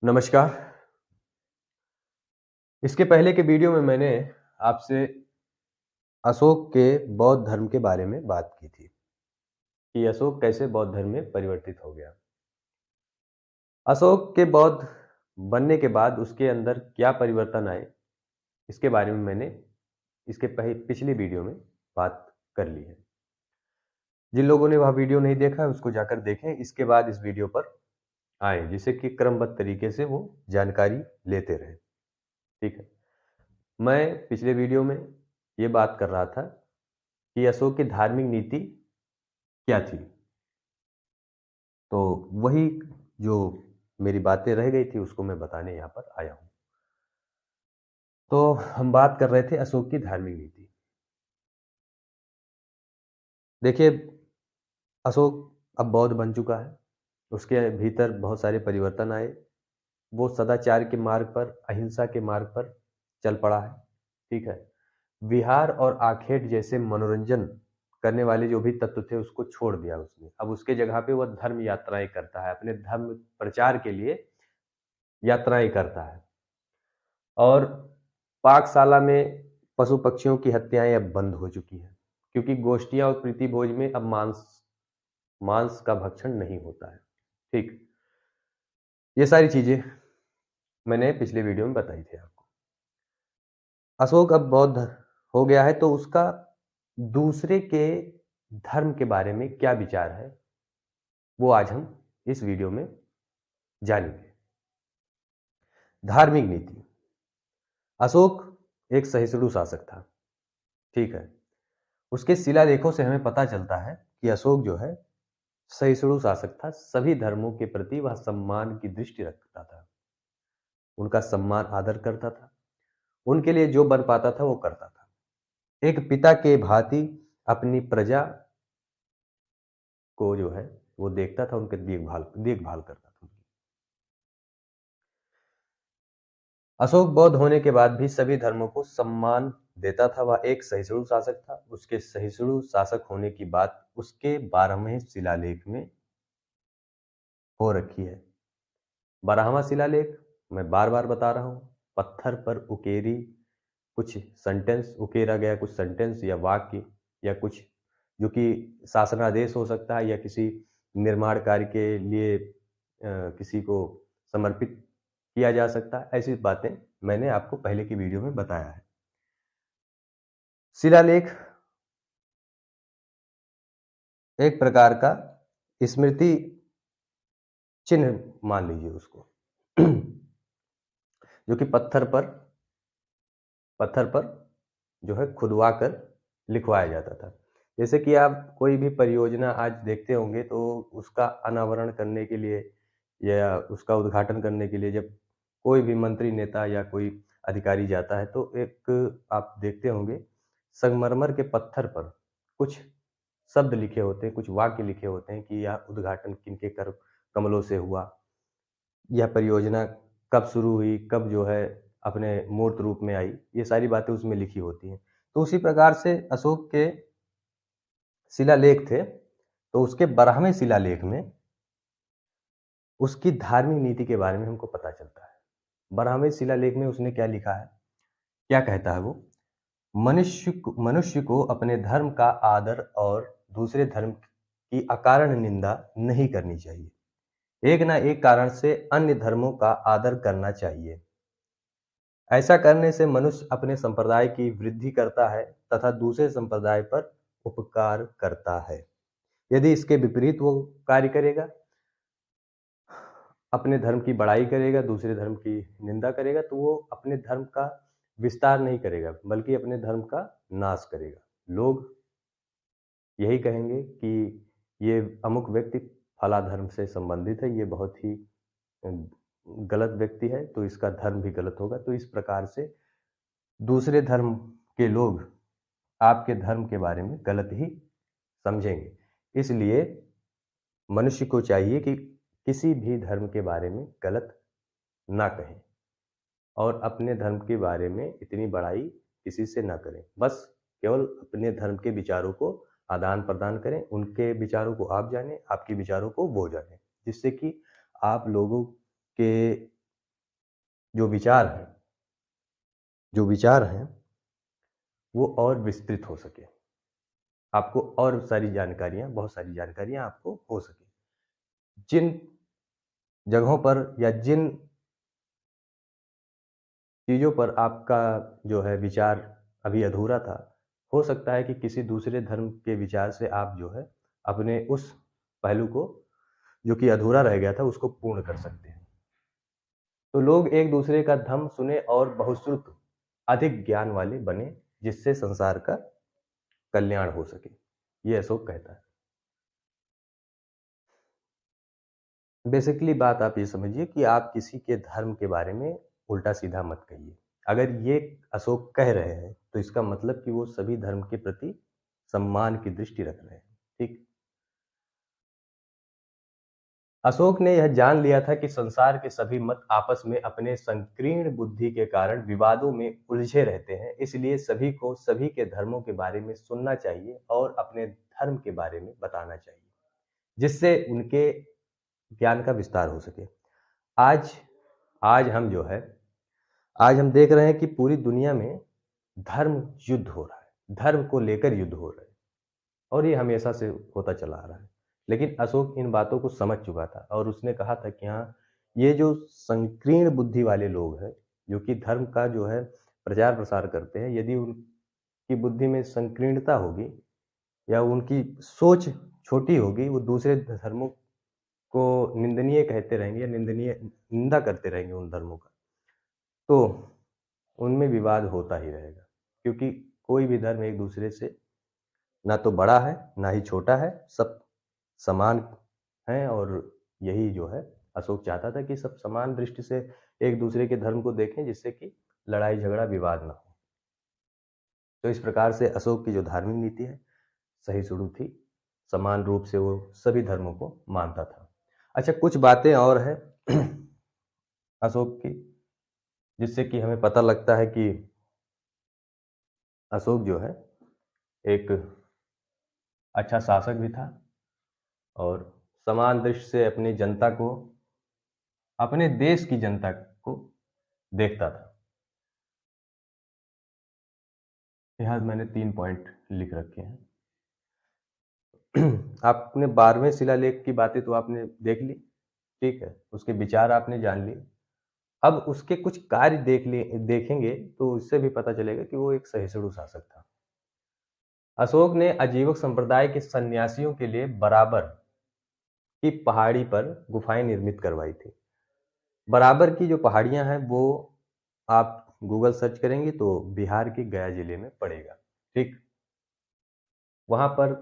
नमस्कार। इसके पहले के वीडियो में मैंने आपसे अशोक के बौद्ध धर्म के बारे में बात की थी कि अशोक कैसे बौद्ध धर्म में परिवर्तित हो गया। अशोक के बौद्ध बनने के बाद उसके अंदर क्या परिवर्तन आए, इसके बारे में मैंने इसके पिछली वीडियो में बात कर ली है। जिन लोगों ने वह वीडियो नहीं देखा है उसको जाकर देखें, इसके बाद इस वीडियो पर आए, जिससे कि क्रमबद्ध तरीके से वो जानकारी लेते रहें। ठीक है। मैं पिछले वीडियो में ये बात कर रहा था कि अशोक की धार्मिक नीति क्या थी। तो वही जो मेरी बातें रह गई थी उसको मैं बताने यहाँ पर आया हूँ। तो हम बात कर रहे थे अशोक की धार्मिक नीति। देखिए, अशोक अब बौद्ध बन चुका है। उसके भीतर बहुत सारे परिवर्तन आए। वो सदाचार के मार्ग पर, अहिंसा के मार्ग पर चल पड़ा है। ठीक है। विहार और आखेट जैसे मनोरंजन करने वाले जो भी तत्व थे उसको छोड़ दिया उसने। अब उसके जगह पे वह धर्म यात्राएं करता है, अपने धर्म प्रचार के लिए यात्राएं करता है। और पाकशाला में पशु पक्षियों की हत्याएं अब बंद हो चुकी हैं, क्योंकि गोष्ठियां और प्रीति भोज में अब मांस मांस का भक्षण नहीं होता है। ठीक। ये सारी चीजें मैंने पिछले वीडियो में बताई थी आपको। अशोक अब बौद्ध हो गया है, तो उसका दूसरे के धर्म के बारे में क्या विचार है वो आज हम इस वीडियो में जानेंगे। धार्मिक नीति। अशोक एक सहिष्णु शासक था। ठीक है। उसके शिलालेखों से हमें पता चलता है कि अशोक जो है सहिष्णु शासक था। सभी धर्मों के प्रति वह सम्मान की दृष्टि रखता था, उनका सम्मान आदर करता था, उनके लिए जो बन पाता था वो करता था। एक पिता के भांति अपनी प्रजा को जो है वो देखता था, उनके देखभाल देखभाल करता था। अशोक बौद्ध होने के बाद भी सभी धर्मों को सम्मान देता था। वह एक सहिष्णु शासक था। उसके सहिष्णु शासक होने की बात उसके 12वें शिलालेख में हो रखी है। 12वां शिलालेख मैं बार बार बता रहा हूं, पत्थर पर उकेरी कुछ सेंटेंस, उकेरा गया कुछ सेंटेंस या वाक्य या कुछ जो कि शासनादेश हो सकता है या किसी निर्माण कार्य के लिए किसी को समर्पित किया जा सकता है। ऐसी बातें मैंने आपको पहले की वीडियो में बताया है। शिलालेख एक प्रकार का स्मृति चिन्ह मान लीजिए उसको, जो कि पत्थर पर जो है खुदवा कर लिखवाया जाता था। जैसे कि आप कोई भी परियोजना आज देखते होंगे तो उसका अनावरण करने के लिए या उसका उद्घाटन करने के लिए जब कोई भी मंत्री, नेता या कोई अधिकारी जाता है तो एक आप देखते होंगे संगमरमर के पत्थर पर कुछ शब्द लिखे होते हैं, कुछ वाक्य लिखे होते हैं कि यह उद्घाटन किनके कर कमलों से हुआ, यह परियोजना कब शुरू हुई, कब जो है अपने मूर्त रूप में आई, ये सारी बातें उसमें लिखी होती हैं। तो उसी प्रकार से अशोक के शिलालेख थे। तो उसके 12वें शिलालेख में उसकी धार्मिक नीति के बारे में हमको पता चलता है। 12वें शिलालेख में उसने क्या लिखा है, क्या कहता है वो? मनुष्य को अपने धर्म का आदर और दूसरे धर्म की अकारण निंदा नहीं करनी चाहिए। एक ना एक कारण से अन्य धर्मों का आदर करना चाहिए। ऐसा करने से मनुष्य अपने संप्रदाय की वृद्धि करता है तथा दूसरे संप्रदाय पर उपकार करता है। यदि इसके विपरीत वो कार्य करेगा, अपने धर्म की बड़ाई करेगा, दूसरे धर्म की निंदा करेगा, तो वो अपने धर्म का विस्तार नहीं करेगा बल्कि अपने धर्म का नाश करेगा। लोग यही कहेंगे कि ये अमुक व्यक्ति फला धर्म से संबंधित है, ये बहुत ही गलत व्यक्ति है, तो इसका धर्म भी गलत होगा। तो इस प्रकार से दूसरे धर्म के लोग आपके धर्म के बारे में गलत ही समझेंगे। इसलिए मनुष्य को चाहिए कि किसी भी धर्म के बारे में गलत ना कहें और अपने धर्म के बारे में इतनी बड़ाई किसी से ना करें। बस केवल अपने धर्म के विचारों को आदान प्रदान करें, उनके विचारों को आप जानें, आपके विचारों को वो जानें, जिससे कि आप लोगों के जो विचार हैं जो विचार हैं वो और विस्तृत हो सके, आपको और सारी जानकारियाँ बहुत सारी जानकारियाँ आपको हो सके। जिन जगहों पर या जिन चीज़ों पर आपका जो है विचार अभी अधूरा था, हो सकता है कि किसी दूसरे धर्म के विचार से आप जो है अपने उस पहलू को जो कि अधूरा रह गया था उसको पूर्ण कर सकते हैं। तो लोग एक दूसरे का धर्म सुने और बहुश्रुत अधिक ज्ञान वाले बने, जिससे संसार का कल्याण हो सके, ये अशोक कहता है। बेसिकली बात आप ये समझिए कि आप किसी के धर्म के बारे में उल्टा सीधा मत कहिए। अगर ये अशोक कह रहे हैं तो इसका मतलब कि वो सभी धर्म के प्रति सम्मान की दृष्टि रख रहे हैं। ठीक। अशोक ने यह जान लिया था कि संसार के सभी मत आपस में अपने संकीर्ण बुद्धि के कारण विवादों में उलझे रहते हैं, इसलिए सभी को सभी के धर्मों के बारे में सुनना चाहिए और अपने धर्म के बारे में बताना चाहिए, जिससे उनके ज्ञान का विस्तार हो सके। आज आज हम जो है आज हम देख रहे हैं कि पूरी दुनिया में धर्म युद्ध हो रहा है, धर्म को लेकर युद्ध हो रहा है, और ये हमेशा से होता चला आ रहा है। लेकिन अशोक इन बातों को समझ चुका था और उसने कहा था कि हाँ, ये जो संकीर्ण बुद्धि वाले लोग हैं, जो कि धर्म का जो है प्रचार प्रसार करते हैं, यदि उनकी बुद्धि में संकीर्णता होगी या उनकी सोच छोटी होगी, वो दूसरे धर्मों को निंदनीय कहते रहेंगे या निंदा करते रहेंगे उन धर्मों का, तो उनमें विवाद होता ही रहेगा। क्योंकि कोई भी धर्म एक दूसरे से ना तो बड़ा है ना ही छोटा है, सब समान हैं। और यही जो है अशोक चाहता था कि सब समान दृष्टि से एक दूसरे के धर्म को देखें, जिससे कि लड़ाई झगड़ा विवाद ना हो। तो इस प्रकार से अशोक की जो धार्मिक नीति है सही शुरू थी, समान रूप से वो सभी धर्मों को मानता था। अच्छा, कुछ बातें और है अशोक की, जिससे कि हमें पता लगता है कि अशोक जो है एक अच्छा शासक भी था और समान दृष्टि से अपनी जनता को, अपने देश की जनता को देखता था। यहाँ मैंने 3 पॉइंट लिख रखे हैं। आपने 12वें शिलालेख की बातें तो आपने देख ली, ठीक है, उसके विचार आपने जान लिए। अब उसके कुछ कार्य देखेंगे तो इससे भी पता चलेगा कि वो एक सहिष्णु शासक था। अशोक ने आजीवक संप्रदाय के सन्यासियों के लिए बराबर की पहाड़ी पर गुफाएं निर्मित करवाई थी। बराबर की जो पहाड़ियां हैं वो आप गूगल सर्च करेंगे तो बिहार के गया जिले में पड़ेगा। ठीक, वहां पर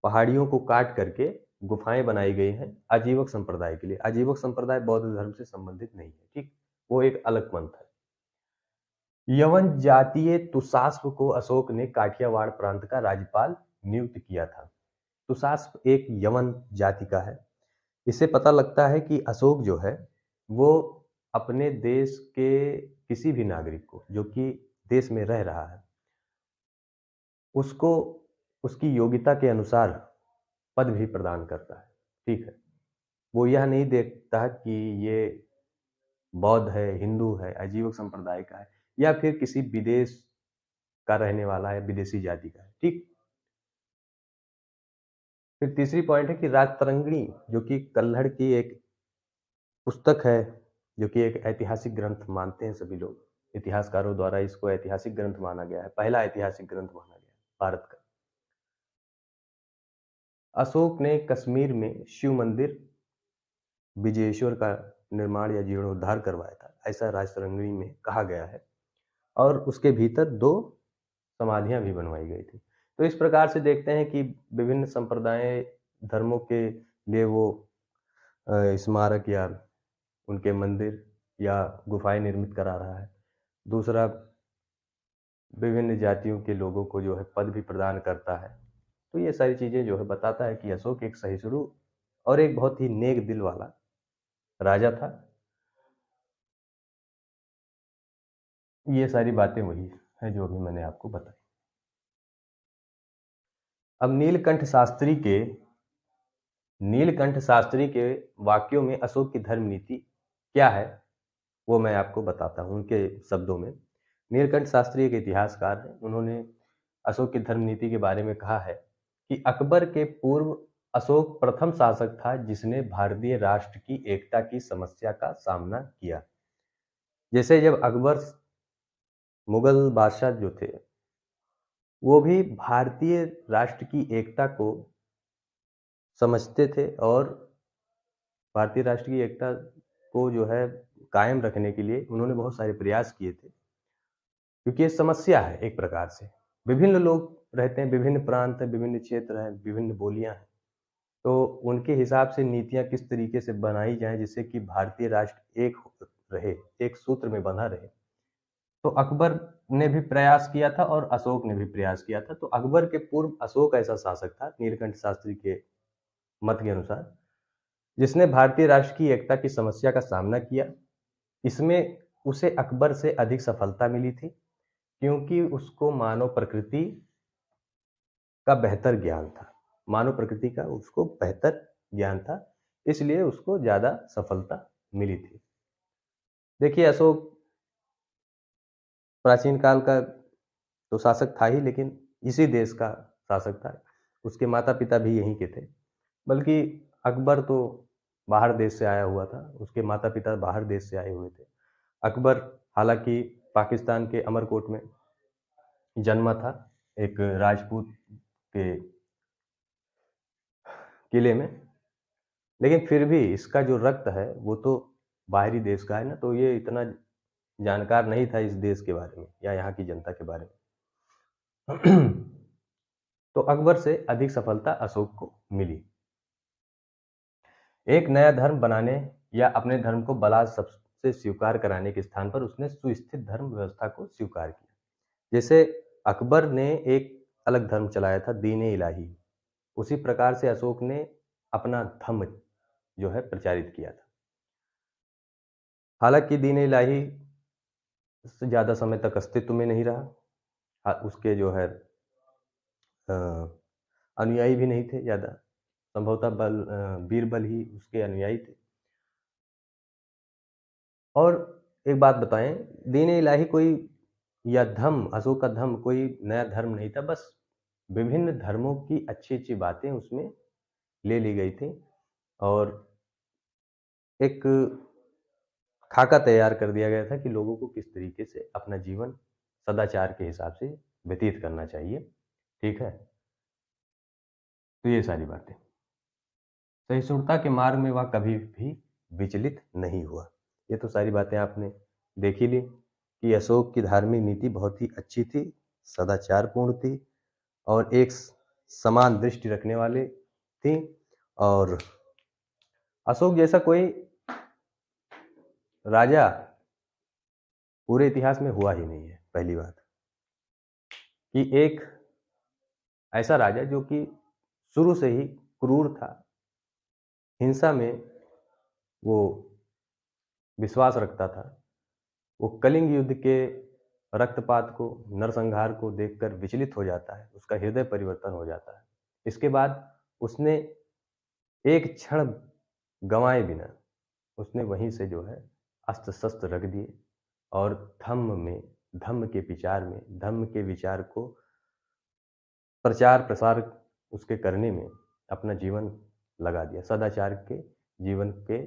पहाड़ियों को काट करके गुफाएं बनाई गई हैं आजीवक संप्रदाय के लिए। आजीवक संप्रदाय बौद्ध धर्म से संबंधित नहीं है, ठीक, वो एक अलग पंथ है। यवन जातीय तुसास्प को अशोक ने काठियावाड़ प्रांत का राज्यपाल नियुक्त किया था। तुसास्प एक यवन जाति का है। इससे पता लगता है कि अशोक जो है वो अपने देश के किसी भी नागरिक को जो कि देश में रह रहा है, उसको उसकी योग्यता के अनुसार पद भी प्रदान करता है। ठीक है, वो यह नहीं देखता कि ये बौद्ध है, हिंदू है, आजीवक संप्रदाय का है, या फिर किसी विदेश का रहने वाला है, विदेशी जाति का है। ठीक। फिर तीसरी पॉइंट है कि राजतरंगिणी, जो कि कल्हड़ की एक पुस्तक है, जो कि एक ऐतिहासिक ग्रंथ मानते हैं सभी लोग, इतिहासकारों द्वारा इसको ऐतिहासिक ग्रंथ माना गया है, पहला ऐतिहासिक ग्रंथ माना गया है भारत का। अशोक ने कश्मीर में शिव मंदिर विजयेश्वर का निर्माण या जीर्णोद्धार करवाया था, ऐसा राजतरंगिणी में कहा गया है। और उसके भीतर 2 समाधियां भी बनवाई गई थी। तो इस प्रकार से देखते हैं कि विभिन्न संप्रदाय धर्मों के लिए वो स्मारक या उनके मंदिर या गुफाएं निर्मित करा रहा है। दूसरा, विभिन्न जातियों के लोगों को जो है पद भी प्रदान करता है। तो ये सारी चीज़ें जो है बताता है कि अशोक एक सहिष्णु और एक बहुत ही नेक दिल वाला राजा था। ये सारी बातें वही है जो अभी मैंने आपको बताई। अब नीलकंठ शास्त्री के वाक्यों में अशोक की धर्म नीति क्या है, वो मैं आपको बताता हूँ उनके शब्दों में। नीलकंठ शास्त्री एक इतिहासकार हैं। उन्होंने अशोक की धर्म नीति के बारे में कहा है कि अकबर के पूर्व अशोक प्रथम शासक था जिसने भारतीय राष्ट्र की एकता की समस्या का सामना किया। जैसे जब अकबर मुगल बादशाह जो थे, वो भी भारतीय राष्ट्र की एकता को समझते थे और भारतीय राष्ट्र की एकता को जो है कायम रखने के लिए उन्होंने बहुत सारे प्रयास किए थे। क्योंकि ये समस्या है एक प्रकार से। विभिन्न लोग रहते हैं, विभिन्न प्रांत हैं, विभिन्न क्षेत्र हैं, विभिन्न बोलियाँ हैं। तो उनके हिसाब से नीतियाँ किस तरीके से बनाई जाएँ जिससे कि भारतीय राष्ट्र एक रहे, एक सूत्र में बंधा रहे। तो अकबर ने भी प्रयास किया था और अशोक ने भी प्रयास किया था। तो अकबर के पूर्व अशोक ऐसा शासक था, नीलकंठ शास्त्री के मत के अनुसार, जिसने भारतीय राष्ट्र की एकता की समस्या का सामना किया। इसमें उसे अकबर से अधिक सफलता मिली थी क्योंकि उसको मानव प्रकृति का बेहतर ज्ञान था। मानव प्रकृति का उसको बेहतर ज्ञान था, इसलिए उसको ज़्यादा सफलता मिली थी। देखिए, अशोक प्राचीन काल का तो शासक था ही, लेकिन इसी देश का शासक था। उसके माता-पिता भी यहीं के थे। बल्कि अकबर तो बाहर देश से आया हुआ था, उसके माता-पिता बाहर देश से आए हुए थे। अकबर हालाँकि पाकिस्तान के अमरकोट में जन्मा था, एक राजपूत के किले में। लेकिन फिर भी इसका जो रक्त है, वो तो बाहरी देश का है ना, तो ये इतना जानकार नहीं था इस देश के बारे में या यहाँ की जनता के बारे में। तो अकबर से अधिक सफलता अशोक को मिली। एक नया धर्म बनाने या अपने धर्म को बलात् सबसे स्वीकार कराने के स्थान पर उसने सुस्थिर धर्म व्यवस्था को स्वीकार किया। जैसे अकबर ने एक अलग धर्म चलाया था, दीन-ए इलाही, उसी प्रकार से अशोक ने अपना धम्म जो है प्रचारित किया था। हालाँकि दीन-ए इलाही ज़्यादा समय तक अस्तित्व में नहीं रहा। उसके जो है अ, अनुयायी भी नहीं थे ज़्यादा, संभवतः बीरबल ही उसके अनुयायी थे। और एक बात बताएँ, दीन-ए-इलाही कोई या धम्म, अशोक का धम्म कोई नया धर्म नहीं था, बस विभिन्न धर्मों की अच्छी-अच्छी बातें उसमें ले ली गई थी और एक खाका तैयार कर दिया गया था कि लोगों को किस तरीके से अपना जीवन सदाचार के हिसाब से व्यतीत करना चाहिए, ठीक है? तो ये सारी बातें। सहिष्णुता के मार्ग में वह कभी भी विचलित नहीं हुआ। ये तो सारी बातें आपने देख ही ली कि अशोक की धार्मिक नीति बहुत ही अच्छी थी, सदाचारपूर्ण थी और एक समान दृष्टि रखने वाले थी। और अशोक जैसा कोई राजा पूरे इतिहास में हुआ ही नहीं है, पहली बात। कि एक ऐसा राजा जो कि शुरू से ही क्रूर था, हिंसा में वो विश्वास रखता था। वो कलिंग युद्ध के रक्तपात को, नरसंहार को देखकर विचलित हो जाता है, उसका हृदय परिवर्तन हो जाता है। इसके बाद उसने एक क्षण गँवाए बिना उसने वहीं से जो है अस्त्र-शस्त्र रख दिए और धम्म के विचार में, धम्म के विचार को प्रचार-प्रसार उसके करने में अपना जीवन लगा दिया। सदाचार के जीवन के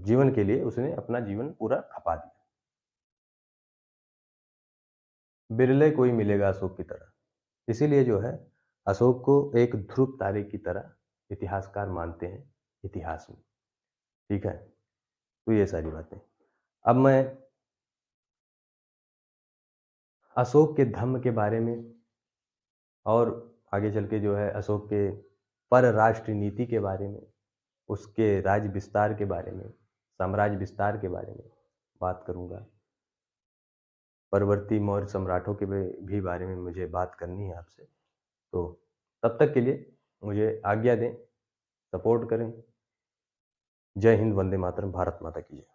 जीवन के लिए उसने अपना जीवन पूरा खपा दिया। बिरले कोई मिलेगा अशोक की तरह। इसीलिए जो है अशोक को एक ध्रुव तारे की तरह इतिहासकार मानते हैं इतिहास में, ठीक है? तो ये सारी बातें। अब मैं अशोक के धम्म के बारे में और आगे चल के जो है अशोक के परराष्ट्रीय नीति के बारे में, उसके राज्य विस्तार के बारे में, साम्राज्य विस्तार के बारे में बात करूँगा। परवर्ती मौर्य सम्राटों के भी बारे में मुझे बात करनी है आपसे। तो तब तक के लिए मुझे आज्ञा दें, सपोर्ट करें। जय हिंद, वंदे मातरम, भारत माता की जय।